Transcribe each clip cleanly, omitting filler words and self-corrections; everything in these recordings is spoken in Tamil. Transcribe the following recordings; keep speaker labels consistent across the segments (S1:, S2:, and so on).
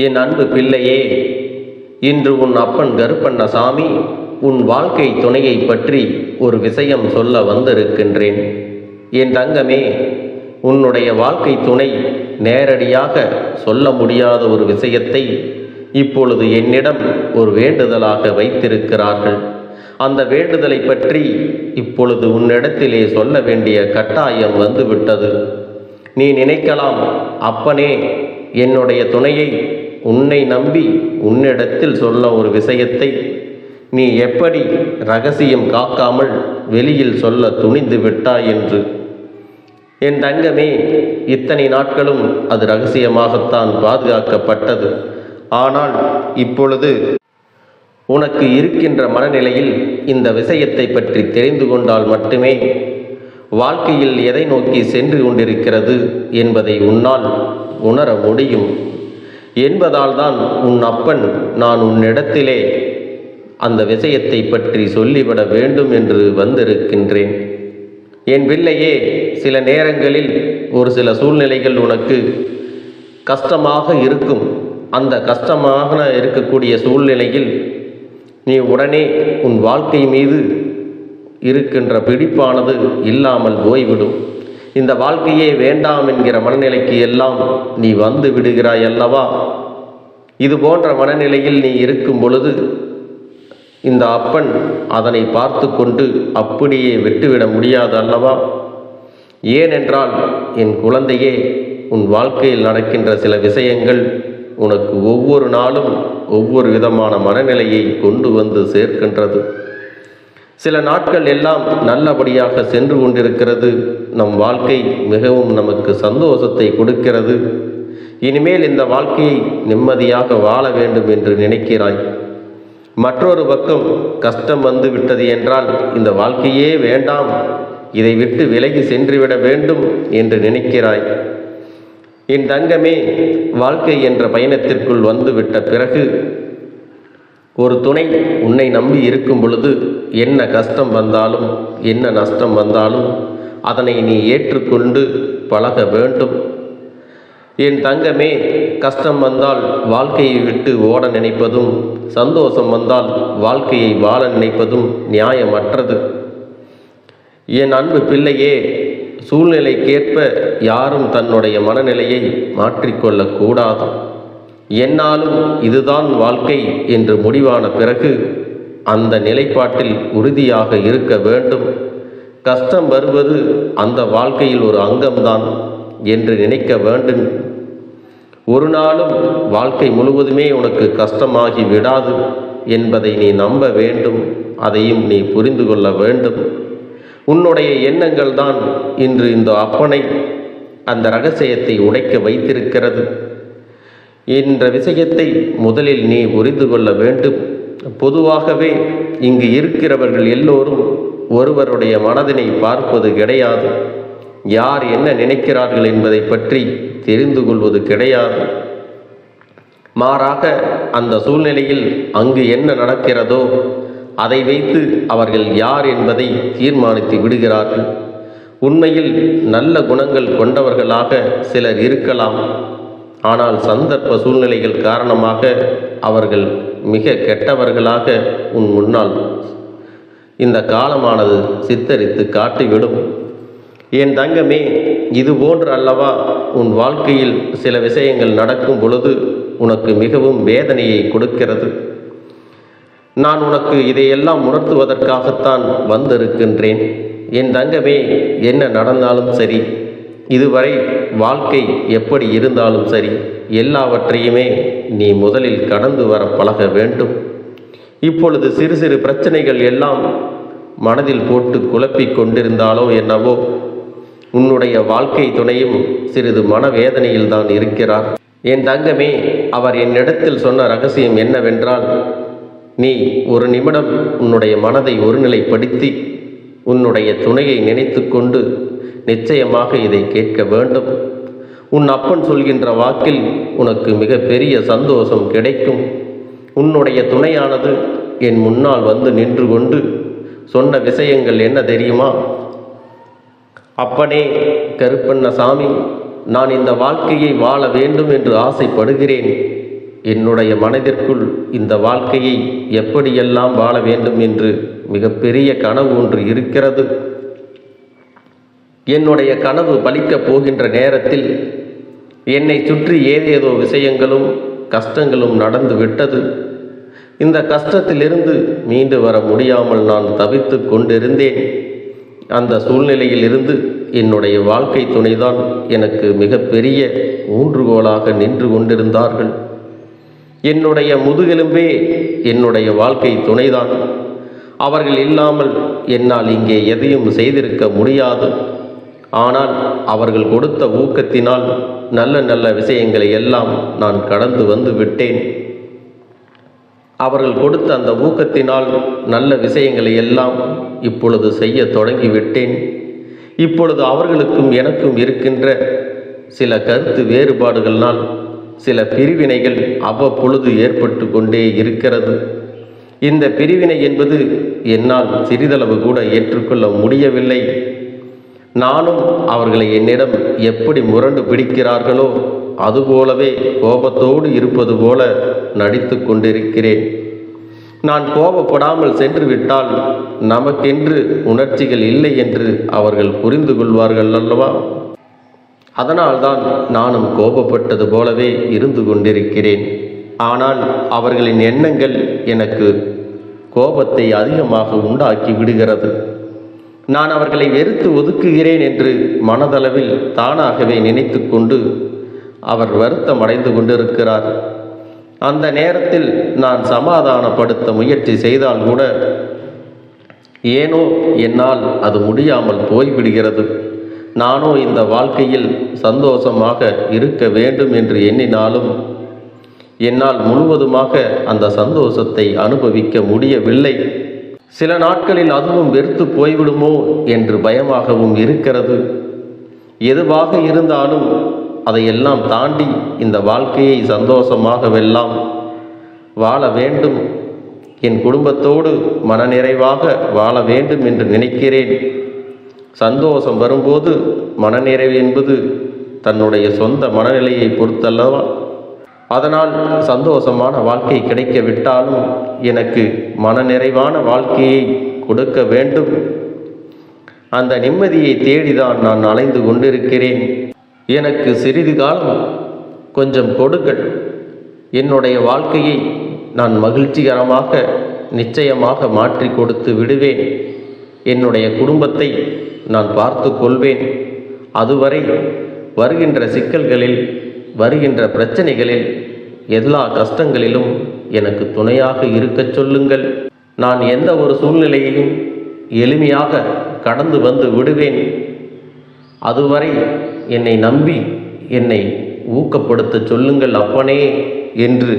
S1: என் அன்பு பிள்ளையே, இன்று உன் அப்பன் கருப்பண்ணசாமி உன் வாழ்க்கை துணையை பற்றி ஒரு விஷயம் சொல்ல வந்திருக்கின்றேன். என் தங்கமே, உன்னுடைய வாழ்க்கை துணை நேரடியாக சொல்ல முடியாத ஒரு விஷயத்தை இப்பொழுது என்னிடம் ஒரு வேண்டுதலாக வைத்திருக்கிறார்கள். அந்த வேண்டுதலை பற்றி இப்பொழுது உன்னிடத்திலே சொல்ல வேண்டிய கட்டாயம் வந்துவிட்டது. நீ நினைக்கலாம், அப்பனே, என்னுடைய துணையை உன்னை நம்பி உன்னிடத்தில் சொல்ல ஒரு விஷயத்தை நீ எப்படி ரகசியம் காக்காமல் வெளியில் சொல்ல துணிந்து விட்டாய் என்று. என் தங்கமே, இத்தனை நாட்களும் அது ரகசியமாகத்தான் பாதுகாக்கப்பட்டது. ஆனால் இப்பொழுது உனக்கு இருக்கின்ற மனநிலையில் இந்த விஷயத்தை பற்றி தெரிந்து கொண்டால் மட்டுமே வாழ்க்கையில் எதை நோக்கி சென்று கொண்டிருக்கிறது என்பதை உன்னால் உணர முடியும் என்பதால் தான் உன் அப்பன் நான் உன்னிடத்திலே அந்த விஷயத்தை பற்றி சொல்லிவிட வேண்டும் என்று வந்திருக்கின்றேன். என் பிள்ளையே, சில நேரங்களில் ஒரு சில சூழ்நிலைகள் உனக்கு கஷ்டமாக இருக்கும். அந்த கஷ்டமாக இருக்கக்கூடிய சூழ்நிலையில் நீ உடனே உன் வாழ்க்கை மீது இருக்கின்ற பிடிப்பானது இல்லாமல் போய்விடும். இந்த வாழ்க்கையே வேண்டாம் என்கிற மனநிலைக்கு எல்லாம் நீ வந்து விடுகிறாய் அல்லவா? இது போன்ற மனநிலையில் நீ இருக்கும் பொழுது இந்த அப்பன் அதனை பார்த்து கொண்டு அப்படியே விட்டுவிட முடியாது அல்லவா? ஏனென்றால் என் குழந்தையே, உன் வாழ்க்கையில் நடக்கின்ற சில விஷயங்கள் உனக்கு ஒவ்வொரு நாளும் ஒவ்வொரு விதமான மனநிலையை கொண்டு வந்து சேர்க்கின்றது. சில நாட்கள் எல்லாம் நல்லபடியாக சென்று கொண்டிருக்கிறது. நம் வாழ்க்கை மிகவும் நமக்கு சந்தோஷத்தை கொடுக்கிறது. இனிமேல் இந்த வாழ்க்கையை நிம்மதியாக வாழ வேண்டும் என்று நினைக்கிறாய். மற்றொரு பக்கம் கஷ்டம் வந்து விட்டது என்றால் இந்த வாழ்க்கையே வேண்டாம், இதை விட்டு விலகி சென்றுவிட வேண்டும் என்று நினைக்கிறாய். என் தங்கமே, வாழ்க்கை என்ற பயணத்திற்குள் வந்துவிட்ட பிறகு ஒரு துணை உன்னை நம்பி இருக்கும் பொழுது என்ன கஷ்டம் வந்தாலும் என்ன நஷ்டம் வந்தாலும் அதனை நீ ஏற்றுக்கொண்டு பழக வேண்டும். என் தங்கமே, கஷ்டம் வந்தால் வாழ்க்கையை விட்டு ஓட நினைப்பதும் சந்தோஷம் வந்தால் வாழ்க்கையை வாழ நினைப்பதும் நியாயமற்றது. என் அன்பு பிள்ளையே, சூழ்நிலைக்கேற்ப யாரும் தன்னுடைய மனநிலையை மாற்றிக்கொள்ளக்கூடாது. என்னாலும் இதுதான் வாழ்க்கை என்று முடிவான பிறகு அந்த நிலைப்பாட்டில் உறுதியாக இருக்க வேண்டும். கஷ்டம் வருவது அந்த வாழ்க்கையில் ஒரு அங்கம்தான் என்று நினைக்க வேண்டும். ஒரு நாளும் வாழ்க்கை முழுவதுமே உனக்கு கஷ்டமாகி விடாது என்பதை நீ நம்ப வேண்டும். அதையும் நீ புரிந்து கொள்ள வேண்டும். உன்னுடைய எண்ணங்கள் தான் இன்று இந்த அப்பனை அந்த இரகசியத்தை உடைக்க வைத்திருக்கிறது. என்ற விஷயத்தை முதலில் நீ புரிந்து கொள்ள வேண்டும். பொதுவாகவே இங்கு இருக்கிறவர்கள் எல்லோரும் ஒருவருடைய மனதினை பார்ப்பது கிடையாது. யார் என்ன நினைக்கிறார்கள் என்பதை பற்றி தெரிந்து கொள்வது கிடையாது. மாறாக அந்த சூழ்நிலையில் அங்கு என்ன நடக்கிறதோ அதை வைத்து அவர்கள் யார் என்பதை தீர்மானித்து விடுகிறார்கள். உண்மையில் நல்ல குணங்கள் கொண்டவர்களாக சிலர் இருக்கலாம். ஆனால் சந்தர்ப்ப சூழ்நிலைகள் காரணமாக அவர்கள் மிக கெட்டவர்களாக உன் முன்னால் இந்த காலமானது சித்தரித்து காட்டிவிடும். என் தங்கமே, இது போன்று அல்லவா உன் வாழ்க்கையில் சில விஷயங்கள் நடக்கும் பொழுது உனக்கு மிகவும் வேதனையை கொடுக்கிறது. நான் உனக்கு இதையெல்லாம் உணர்த்துவதற்காகத்தான் வந்திருக்கின்றேன். என் தங்கமே, என்ன நடந்தாலும் சரி, இதுவரை வாழ்க்கை எப்படி இருந்தாலும் சரி, எல்லாவற்றையுமே நீ முதலில் கடந்து வர பழக வேண்டும். இப்பொழுது சிறு சிறு பிரச்சனைகள் எல்லாம் மனதில் போட்டு குழப்பிக் கொண்டிருந்தாலோ என்னவோ, உன்னுடைய வாழ்க்கை துணையும் சிறிது மனவேதனையில் தான் இருக்கிறார். என் தங்கமே, அவர் என்னிடத்தில் சொன்ன ரகசியம் என்னவென்றால், நீ ஒரு நிமிடம் உன்னுடைய மனதை ஒருநிலைப்படுத்தி உன்னுடைய துணையை நினைத்து கொண்டு நிச்சயமாக இதை கேட்க வேண்டும். உன் அப்பன் சொல்கின்ற வாக்கில் உனக்கு மிக பெரிய சந்தோஷம் கிடைக்கும். உன்னுடைய துணையானது என் முன்னால் வந்து நின்று கொண்டு சொன்ன விஷயங்கள் என்ன தெரியுமா? அப்பனே கருப்பண்ணசாமி, நான் இந்த வாழ்க்கையை வாழ வேண்டும் என்று ஆசைப்படுகிறேன். என்னுடைய மனதிற்குள் இந்த வாழ்க்கையை எப்படியெல்லாம் வாழ வேண்டும் என்று மிகப்பெரிய கனவு ஒன்று இருக்கிறது. என்னுடைய கனவு பலிக்கப் போகின்ற நேரத்தில் என்னை சுற்றி ஏதேதோ விஷயங்களும் கஷ்டங்களும் நடந்து விட்டது. இந்த கஷ்டத்திலிருந்து மீண்டு வர முடியாமல் நான் தவித்து கொண்டிருந்தேன். அந்த சூழ்நிலையில் இருந்து என்னுடைய வாழ்க்கை துணைதான் எனக்கு மிகப்பெரிய ஊன்றுகோலாக நின்று கொண்டிருந்தார்கள். என்னுடைய முதுகெலும்பே என்னுடைய வாழ்க்கை துணைதான். அவர்கள் இல்லாமல் என்னால் இங்கே எதையும் செய்திருக்க முடியாது. ஆனால் அவர்கள் கொடுத்த ஊக்கத்தினால் நல்ல நல்ல விஷயங்களை எல்லாம் நான் கடந்து வந்து விட்டேன். அவர்கள் கொடுத்த அந்த ஊக்கத்தினால் நல்ல விஷயங்களை எல்லாம் இப்பொழுது செய்ய தொடங்கிவிட்டேன். இப்பொழுது அவர்களுக்கும் எனக்கும் இருக்கின்ற சில கருத்து வேறுபாடுகளால் சில பிரிவினைகள் அவ்வப்பொழுது ஏற்பட்டு கொண்டே இருக்கிறது. இந்த பிரிவினை என்பது என்னால் சிறிதளவு கூட ஏற்றுக்கொள்ள முடியவில்லை. நானும் அவர்களை என்னிடம் எப்படி முரண்டு பிடிக்கிறார்களோ அதுபோலவே கோபத்தோடு இருப்பது போல நடித்து கொண்டிருக்கிறேன். நான் கோபப்படாமல் சென்று விட்டால் நமக்கென்று உணர்ச்சிகள் இல்லை என்று அவர்கள் புரிந்து கொள்வார்கள் அல்லவா? அதனால்தான் நானும் கோபப்பட்டது போலவே இருந்து கொண்டிருக்கிறேன். ஆனால் அவர்களின் எண்ணங்கள் எனக்கு கோபத்தை அதிகமாக உண்டாக்கி விடுகிறது. நான் அவர்களை வெறுத்து ஒதுக்குகிறேன் என்று மனதளவில் தானாகவே நினைத்து கொண்டு அவர் வருத்தம் அடைந்து கொண்டிருக்கிறார். அந்த நேரத்தில் நான் சமாதானப்படுத்த முயற்சி செய்தால் கூட ஏனோ என்னால் அது முடியாமல் போய்விடுகிறது. நானோ இந்த வாழ்க்கையில் சந்தோஷமாக இருக்க வேண்டும் என்று எண்ணினாலும் என்னால் முழுவதுமாக அந்த சந்தோஷத்தை அனுபவிக்க முடியவில்லை. சில நாட்களில் அதுவும் வெறுத்து போய்விடுமோ என்று பயமாகவும் இருக்கிறது. எதுவாக இருந்தாலும் அதையெல்லாம் தாண்டி இந்த வாழ்க்கையை சந்தோஷமாகவெல்லாம் வாழ வேண்டும், என் குடும்பத்தோடு மனநிறைவாக வாழ வேண்டும் என்று நினைக்கிறேன். சந்தோஷம் வரும்போது மனநிறைவு என்பது தன்னுடைய சொந்த மனநிலையை பொறுத்தல்லவா? அதனால் சந்தோஷமான வாழ்க்கை கிடைக்கவிட்டாலும் எனக்கு மனநிறைவான வாழ்க்கையை கொடுக்க வேண்டும். அந்த நிம்மதியை தேடிதான் நான் அலைந்து கொண்டிருக்கிறேன். எனக்கு சிறிது காலம் கொஞ்சம் கொடுங்கள். என்னுடைய வாழ்க்கையை நான் மகிழ்ச்சிகரமாக நிச்சயமாக மாற்றி கொடுத்து விடுவேன். என்னுடைய குடும்பத்தை நான் பார்த்து கொள்வேன். அதுவரை வருகின்ற சிக்கல்களில், வருகின்ற பிரச்சனைகளில், எல்லா கஷ்டங்களிலும் எனக்கு துணையாக இருக்கச் சொல்லுங்கள். நான் எந்த ஒரு சூழ்நிலையையும் எளிமையாக கடந்து வந்து விடுவேன். அதுவரை என்னை நம்பி என்னை ஊக்கப்படுத்த சொல்லுங்கள் அப்பனே என்று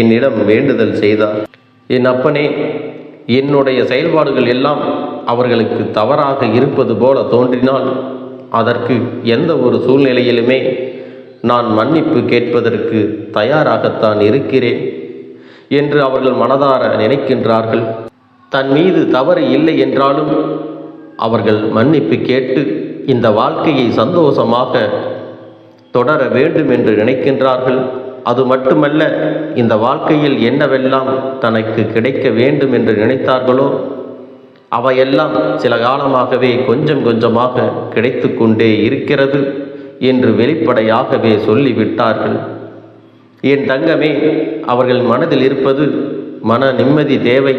S1: என்னிடம் வேண்டுதல் செய்தார். என் அப்பனே, என்னுடைய செயல்பாடுகள் எல்லாம் அவர்களுக்கு தவறாக இருப்பது போல தோன்றினால் அதற்கு எந்த ஒரு சூழ்நிலையிலுமே நான் மன்னிப்பு கேட்பதற்கு தயாராகத்தான் இருக்கிறேன் என்று அவர்கள் மனதார நினைக்கின்றார்கள். தன் மீது தவறு இல்லை என்றாலும் அவர்கள் மன்னிப்பு கேட்டு இந்த வாழ்க்கையை சந்தோஷமாக தொடர வேண்டும் என்று நினைக்கின்றார்கள். அது மட்டுமல்ல, இந்த வாழ்க்கையில் என்னவெல்லாம் தனக்கு கிடைக்க வேண்டும் என்று நினைத்தார்களோ அவையெல்லாம் சில காலமாகவே கொஞ்சம் கொஞ்சமாக கிடைத்து கொண்டே இருக்கிறது என்று வெளிப்படையாகவே சொல்லிவிட்டார்கள். என் தங்கமே, அவர்கள் மனதில் இருப்பது மன நிம்மதி தேவை,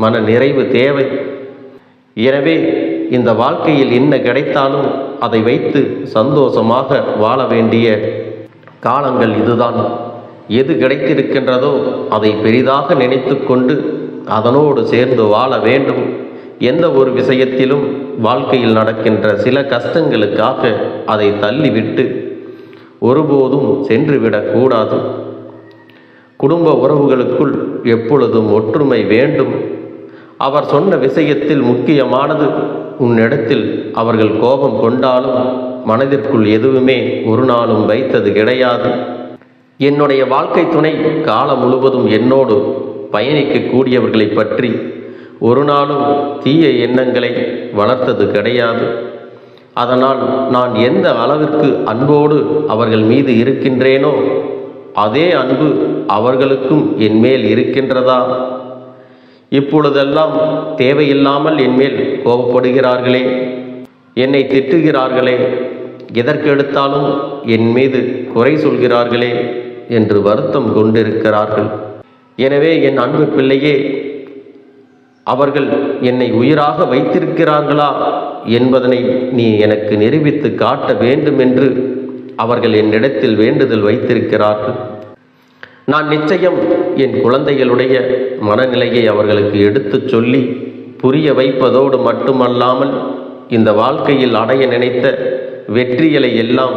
S1: மன நிறைவு தேவை. எனவே இந்த வாழ்க்கையில் என்ன கிடைத்தாலும் அதை வைத்து சந்தோஷமாக வாழ வேண்டிய காலங்கள் இதுதான். எது கிடைத்திருக்கின்றதோ அதை பெரிதாக நினைத்து கொண்டு அதனோடு சேர்ந்து வாழ வேண்டும். எந்த ஒரு விஷயத்திலும் வாழ்க்கையில் நடக்கின்ற சில கஷ்டங்களுக்காக அதை தள்ளிவிட்டு ஒருபோதும் சென்றுவிடக்கூடாது. குடும்ப உறவுகளுக்குள் எப்பொழுதும் ஒற்றுமை வேண்டும். அவர் சொன்ன விஷயத்தில் முக்கியமானது, உன்னிடத்தில் அவர்கள் கோபம் கொண்டாலும் மனதிற்குள் எதுவுமே ஒரு நாளும் வைத்தது கிடையாது. என்னுடைய வாழ்க்கை துணை காலம் முழுவதும் என்னோடு பயணிக்கக்கூடியவர்களை பற்றி ஒரு நாளும் தீய எண்ணங்களை வளர்த்தது கிடையாது. அதனால் நான் எந்த அளவிற்கு அன்போடு அவர்கள் மீது இருக்கின்றேனோ அதே அன்பு அவர்களுக்கும் என்மேல் இருக்கின்றதா? இப்பொழுதெல்லாம் தேவையில்லாமல் என்மேல் கோபப்படுகிறார்களே, என்னை திட்டுகிறார்களே, எதற்கெடுத்தாலும் என் மீது குறை சொல்கிறார்களே என்று வருத்தம் கொண்டிருக்கிறார்கள். எனவே என் அன்பு பிள்ளையே, அவர்கள் என்னை உயிராக வைத்திருக்கிறார்களா என்பதனை நீ எனக்கு நிரூபித்து காட்ட வேண்டும் என்று அவர்கள் என்னிடத்தில் வேண்டுதல் வைத்திருக்கிறார்கள். நான் நிச்சயம் என் குழந்தைகளுடைய மனநிலையை அவர்களுக்கு எடுத்துச் சொல்லி புரிய வைப்பதோடு மட்டுமல்லாமல் இந்த வாழ்க்கையில் அடைய நினைத்த வெற்றிகளை எல்லாம்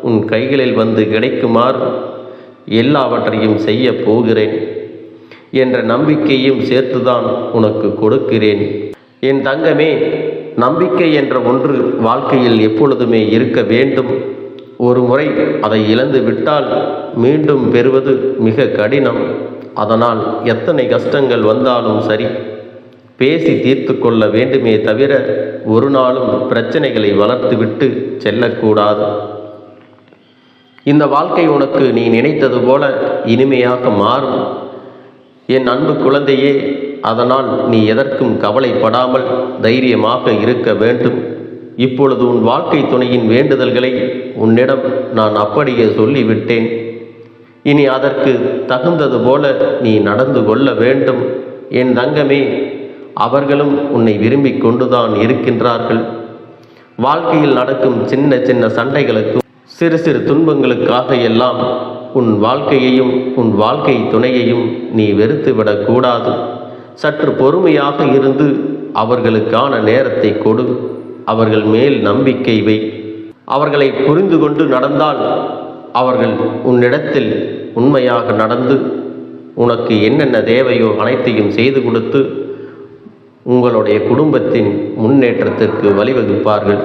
S1: உன் கைகளில் வந்து கிடைக்குமாறு எல்லாவற்றையும் செய்ய போகிறேன் என்ற நம்பிக்கையும் சேர்த்துதான் உனக்கு கொடுக்கிறேன். என் தங்கமே, நம்பிக்கை என்ற ஒன்று வாழ்க்கையில் எப்பொழுதுமே இருக்க வேண்டும். ஒரு முறை அதை இழந்து விட்டால் மீண்டும் பெறுவது மிக கடினம். அதனால் எத்தனை கஷ்டங்கள் வந்தாலும் சரி, பேசி தீர்த்து கொள்ள வேண்டுமே தவிர ஒரு நாளும் பிரச்சனைகளை வளர்த்துவிட்டு செல்லக்கூடாது. இந்த வாழ்க்கை உனக்கு நீ நினைத்தது போல இனிமையாக மாறும் என் அன்பு குழந்தையே. அதனால் நீ எதற்கும் கவலைப்படாமல் தைரியமாக இருக்க வேண்டும். இப்பொழுது உன் வாழ்க்கை துணையின் வேண்டுதல்களை உன்னிடம் நான் அப்படியே சொல்லிவிட்டேன். இனி அதற்கு தகுந்தது போல நீ நடந்து கொள்ள வேண்டும். என் தங்கமே, அவர்களும் உன்னை விரும்பி கொண்டுதான் இருக்கின்றார்கள். வாழ்க்கையில் நடக்கும் சின்ன சின்ன சண்டைகளுக்கும் சிறு சிறு துன்பங்களுக்காக எல்லாம் உன் வாழ்க்கையையும் உன் வாழ்க்கை துணையையும் நீ வெறுத்துவிடக்கூடாது. சற்று பொறுமையாக இருந்து அவர்களுக்கான நேரத்தை கொடு. அவர்கள் மேல் நம்பிக்கை வை. அவர்களை புரிந்து கொண்டு நடந்தால் அவர்கள் உன்னிடத்தில் உண்மையாக நடந்து உனக்கு என்னென்ன தேவையோ அனைத்தையும் செய்து கொடுத்து உங்களுடைய குடும்பத்தின் முன்னேற்றத்திற்கு வழிவகுப்பார்கள்.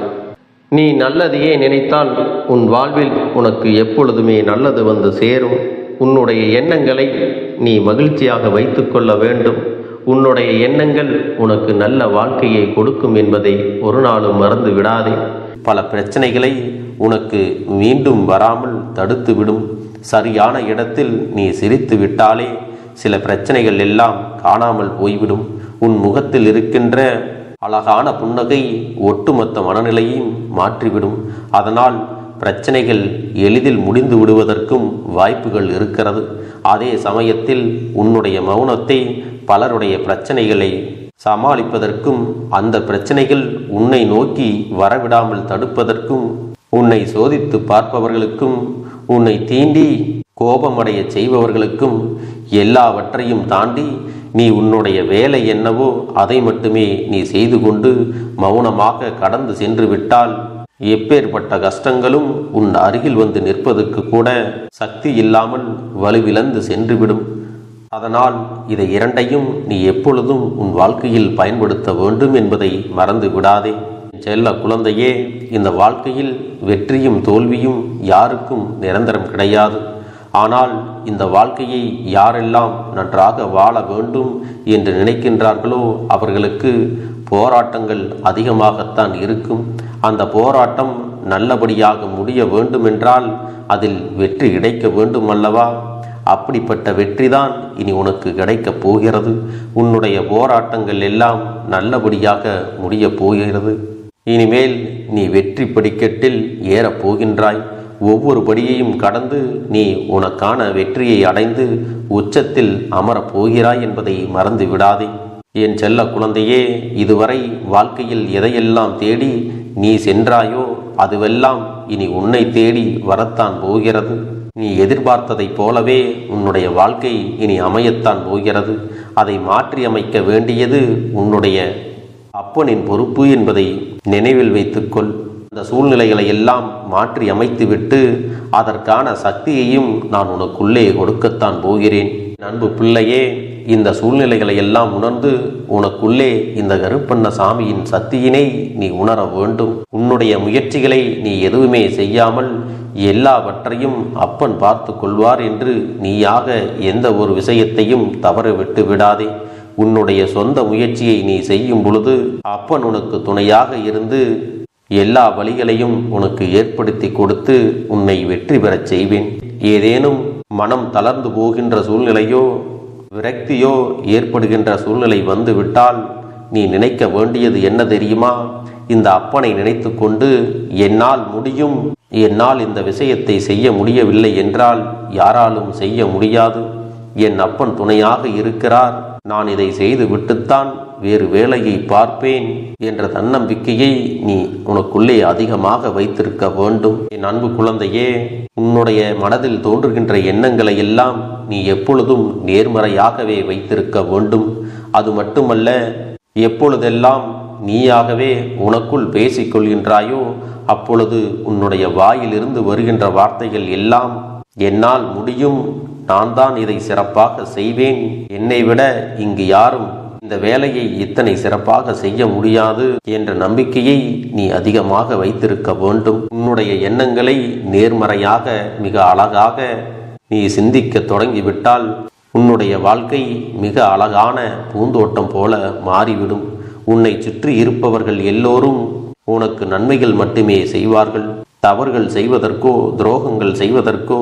S1: நீ நல்லதையே நினைத்தால் உன் வாழ்வில் உனக்கு எப்பொழுதுமே நல்லது வந்து சேரும். உன்னுடைய எண்ணங்களை நீ மகிழ்ச்சியாக வைத்து கொள்ள வேண்டும். உன்னுடைய எண்ணங்கள் உனக்கு நல்ல வாழ்க்கையை கொடுக்கும் என்பதை ஒரு நாளும் மறந்து விடாதே. பல பிரச்சனைகளை உனக்கு மீண்டும் வராமல் தடுத்துவிடும். சரியான இடத்தில் நீ சிரித்து விட்டாலே சில பிரச்சனைகள் எல்லாம் காணாமல் போய்விடும். உன் முகத்தில் இருக்கின்ற அழகான புன்னகை ஒட்டுமொத்த மனநிலையையும் மாற்றிவிடும். அதனால் பிரச்சனைகள் எளிதில் முடிந்து விடுவதற்கும் வாய்ப்புகள் இருக்கிறது. அதே சமயத்தில் உன்னுடைய மௌனத்தை பலருடைய பிரச்சனைகளை சமாளிப்பதற்கும் அந்த பிரச்சனைகள் உன்னை நோக்கி வரவிடாமல் தடுப்பதற்கும் உன்னை சோதித்து பார்ப்பவர்களுக்கும் உன்னை தீண்டி கோபமடைய செய்பவர்களுக்கும் எல்லாவற்றையும் தாண்டி நீ உன்னுடைய வேலை என்னவோ அதை மட்டுமே நீ செய்து கொண்டு மௌனமாக கடந்து சென்று விட்டால் எப்பேற்பட்ட கஷ்டங்களும் உன் அருகில் வந்து நிற்பதற்கு கூட சக்தி இல்லாமல் வலுவிழந்து சென்றுவிடும். அதனால் இதை இரண்டையும் நீ எப்பொழுதும் உன் வாழ்க்கையில் பயன்படுத்த வேண்டும் என்பதை மறந்து விடாதே. செல்ல குழந்தையே, இந்த வாழ்க்கையில் வெற்றியும் தோல்வியும் யாருக்கும் நிரந்தரம் கிடையாது. ஆனால் இந்த வாழ்க்கையை யாரெல்லாம் நன்றாக வாழ வேண்டும் என்று நினைக்கின்றார்களோ அவர்களுக்கு போராட்டங்கள் அதிகமாகத்தான் இருக்கும். அந்த போராட்டம் நல்லபடியாக முடிய வேண்டுமென்றால் அதில் வெற்றி கிடைக்க வேண்டும் அல்லவா? அப்படிப்பட்ட வெற்றிதான் இனி உனக்கு கிடைக்கப் போகிறது. உன்னுடைய போராட்டங்கள் எல்லாம் நல்லபடியாக முடியப் போகிறது. இனிமேல் நீ வெற்றி படிக்கட்டில் ஏறப் போகின்றாய். ஒவ்வொரு படியையும் கடந்து நீ உனக்கான வெற்றியை அடைந்து உச்சத்தில் அமரப் போகிறாய் என்பதை மறந்து விடாதே. என் செல்ல குழந்தையே, இதுவரை வாழ்க்கையில் எதையெல்லாம் தேடி நீ சென்றாயோ அதுவெல்லாம் இனி உன்னை தேடி வரத்தான் போகிறது. நீ எதிர்பார்த்ததைப் போலவே உன்னுடைய வாழ்க்கை இனி அமையத்தான் போகிறது. அதை மாற்றி அமைக்க வேண்டியது உன்னுடைய அப்பனின் பொறுப்பு என்பதை நினைவில் வைத்துக்கொள். அந்த சூழ்நிலைகளை எல்லாம் மாற்றி அமைத்துவிட்டு அதற்கான சக்தியையும் நான் உனக்குள்ளே கொடுக்கத்தான் போகிறேன். அன்பு பிள்ளையே, இந்த சூழ்நிலைகளை எல்லாம் உணர்ந்து உனக்குள்ளே இந்த கருப்பண்ண சாமியின் சக்தியினை நீ உணர வேண்டும். உன்னுடைய முயற்சிகளை நீ எதுவுமே செய்யாமல் எல்லாவற்றையும் அப்பன் பார்த்து கொள்வார் என்று நீயாக எந்த ஒரு விஷயத்தையும் தவற விட்டு விடாதே. உன்னுடைய சொந்த முயற்சியை நீ செய்யும் பொழுது அப்பன் உனக்கு துணையாக இருந்து எல்லா வழிகளையும் உனக்கு ஏற்படுத்தி கொடுத்து உன்னை வெற்றி பெறச் செய்வேன். ஏதேனும் மனம் தளர்ந்து போகின்ற சூழ்நிலையோ விரக்தியோ ஏற்படுகின்ற சூழ்நிலை வந்துவிட்டால் நீ நினைக்க வேண்டியது என்ன தெரியுமா? இந்த அப்பனை நினைத்து கொண்டு என்னால் முடியும், என்னால் இந்த விஷயத்தை செய்ய முடியவில்லை என்றால் யாராலும் செய்ய முடியாது, என் அப்பன் துணையாக இருக்கிறார், நான் இதை செய்து விட்டுத்தான் வேறு வேலையை பார்ப்பேன் என்ற தன்னம்பிக்கையை நீ உனக்குள்ளே அதிகமாக வைத்திருக்க வேண்டும். என் அன்பு குழந்தையே, உன்னுடைய மனதில் தோன்றுகின்ற எண்ணங்களை எல்லாம் நீ எப்பொழுதும் நேர்மறையாகவே வைத்திருக்க வேண்டும். அது மட்டுமல்ல, எப்பொழுதெல்லாம் நீயாகவே உனக்குள் பேசிக்கொள்கின்றாயோ அப்பொழுது உன்னுடைய வாயிலிருந்து வருகின்ற வார்த்தைகள் எல்லாம் என்னால் முடியும், நான் தான் இதை சிறப்பாக செய்வேன், என்னை விட இங்கு யாரும் இந்த வேலையை இத்தனை சிறப்பாக செய்ய முடியாது என்ற நம்பிக்கையை நீ அதிகமாக வைத்திருக்க வேண்டும். உன்னுடைய எண்ணங்களை நேர்மறையாக மிக அழகாக நீ சிந்திக்க தொடங்கிவிட்டால் உன்னுடைய வாழ்க்கை மிக அழகான பூந்தோட்டம் போல மாறிவிடும். உன்னை சுற்றி இருப்பவர்கள் எல்லோரும் உனக்கு நன்மைகள் மட்டுமே செய்வார்கள். தவறுகள் செய்வதற்கோ துரோகங்கள் செய்வதற்கோ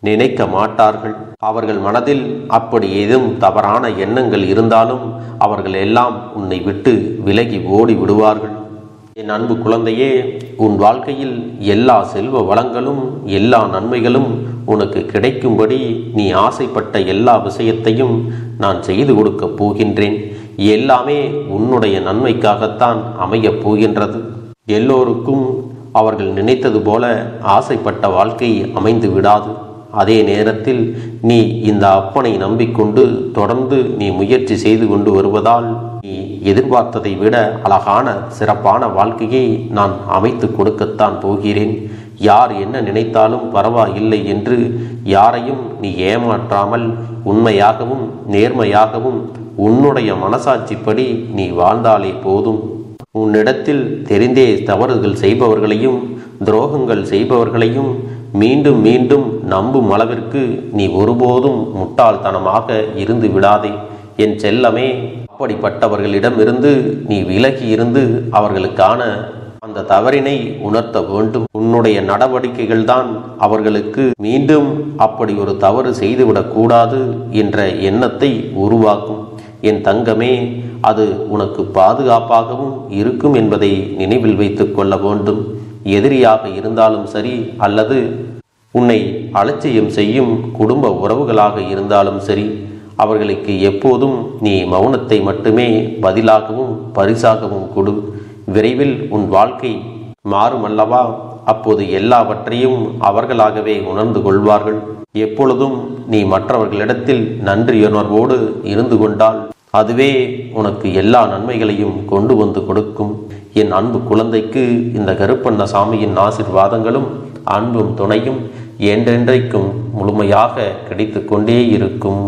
S1: நினைக்க மாட்டார்கள். அவர்கள் மனதில் அப்படி ஏதும் தவறான எண்ணங்கள் இருந்தாலும் அவர்கள் எல்லாம் உன்னை விட்டு விலகி ஓடி விடுவார்கள். என் அன்பு குழந்தையே, உன் வாழ்க்கையில் எல்லா செல்வ வளங்களும் எல்லா நன்மைகளும் உனக்கு கிடைக்கும்படி நீ ஆசைப்பட்ட எல்லா விஷயத்தையும் நான் செய்து கொடுக்கப் போகின்றேன். எல்லாமே உன்னுடைய நன்மைக்காகத்தான் அமையப் போகின்றது. எல்லோருக்கும் அவர்கள் நினைத்தது போல ஆசைப்பட்ட வாழ்க்கை அமைந்து விடாது. அதே நேரத்தில் நீ இந்த அப்பனை நம்பிக்கொண்டு தொடர்ந்து நீ முயற்சி செய்து கொண்டு வருவதால் நீ எதிர்பார்த்ததை விட அழகான சிறப்பான வாழ்க்கையை நான் அமைத்து கொடுக்கத்தான் போகிறேன். யார் என்ன நினைத்தாலும் பரவாயில்லை என்று யாரையும் நீ ஏமாற்றாமல் உண்மையாகவும் நேர்மையாகவும் உன்னுடைய மனசாட்சிப்படி நீ வாழ்ந்தாலே போதும். உன்னிடத்தில் தெரிந்தே தவறுகள் செய்பவர்களையும் துரோகங்கள் செய்பவர்களையும் மீண்டும் மீண்டும் நம்பும் அளவிற்கு நீ ஒருபோதும் முட்டாள்தனமாக இருந்து விடாதே. என் செல்லமே, அப்படிப்பட்டவர்களிடமிருந்து நீ விலகி இருந்து அவர்களுக்கான அந்த தவறினை உணர்த்த வேண்டும். உன்னுடைய நடவடிக்கைகள் தான் அவர்களுக்கு மீண்டும் அப்படி ஒரு தவறு செய்துவிடக் கூடாது என்ற எண்ணத்தை உருவாக்கும். என் தங்கமே, அது உனக்கு பாதுகாப்பாகவும் இருக்கும் என்பதை நினைவில் வைத்துக் கொள்ள வேண்டும். எதிரியாக இருந்தாலும் சரி அல்லது உன்னை அலட்சியம் செய்யும் குடும்ப உறவுகளாக இருந்தாலும் சரி, அவர்களுக்கு எப்போதும் நீ மௌனத்தை மட்டுமே பதிலாகவும் பரிசாகவும் கொடு. விரைவில் உன் வாழ்க்கை மாறுமல்லவா? அப்போது எல்லாவற்றையும் அவர்களாகவே உணர்ந்து கொள்வார்கள். எப்பொழுதும் நீ மற்றவர்களிடத்தில் நன்றியுணர்வோடு இருந்து கொண்டால் அதுவே உனக்கு எல்லா நன்மைகளையும் கொண்டு வந்து கொடுக்கும். என் அன்பு குழந்தைக்கு இந்த கருப்பண்ணசாமியின் ஆசீர்வாதங்களும் அன்பும் துணையும் என்றென்றைக்கும் முழுமையாக கிடைத்து கொண்டே இருக்கும்.